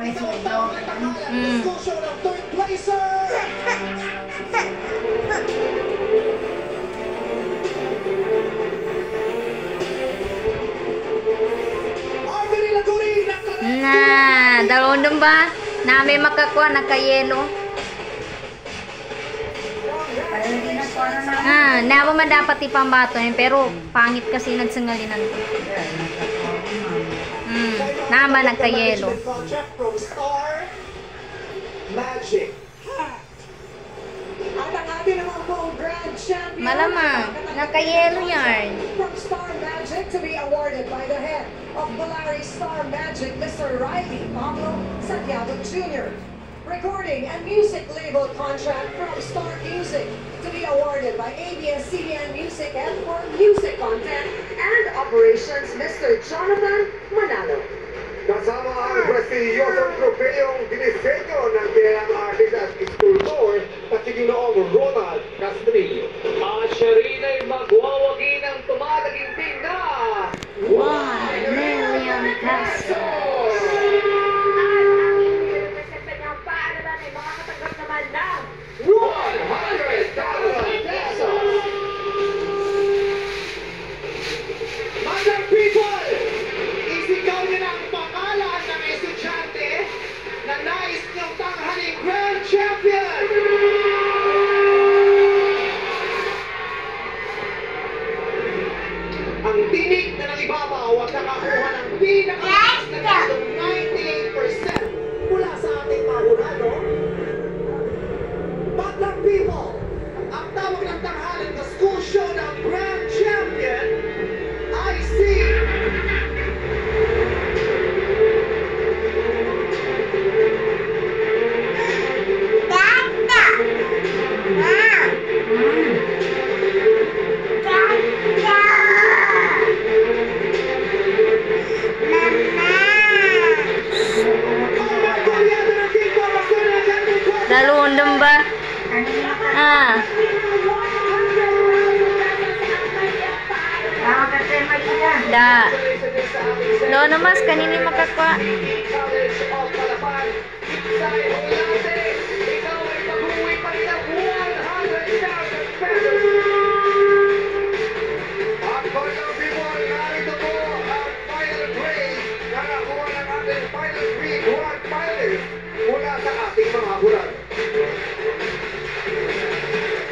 Nah, dalawang ba? Na may makakuha naka-yellow. Nawa man dapat ipambato pero pangit kasi nagsangalinan ko. Naman nagka-yellow. Malamang naka-yellow yarn. From Star Magic to be awarded by the head of Polaris Star Magic, Mr. Riley Pablo Santiago Jr. Recording and music label contract from Star Music to be awarded by ABS-CBN Music and for music content and operations, Mr. Jonathan Manalo. Kasama ang prestiyosong tropeyong dinisenyo ng kayang artist at sculptor at si Ginoong Ronald Castrillo. At siya rin ay magwawagi ng tumataginting na 1 million pesos. $100,000 pesos. Madam people, isigaw niyo ng pangalan ng estudyante na nais niyong tanghaling Grand Champion. Ang tinig na nag-ibabaw at nakakuha ng pinakataas na gradong 98% mula sa ating mahurado. Madam people, ang tawag ng tanghalan na school show ng Grand Champion ay si Dalawang ba? Da. Lono mas kanini makakuha. mula sa ating mga bulan.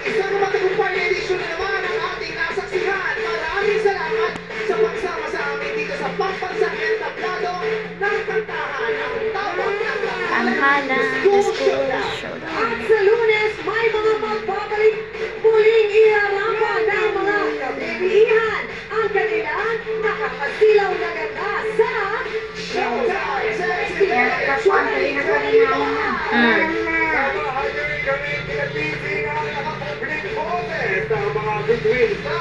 Isang matagumpay na edisyon na naman ang ating nasaksihan. Maraming salamat sa pagsama sa amin dito sa pambansang entablado ng kantahan ang tawag ng Tanghalan School Showdown. At sa Lunes, may mga magbabalik muling iharapan ng mga kabibihan ang kanilang nakakasilaw na ganda sa Showtime! Kami pinatiting ang nakapublic boses ng mga goodwill sa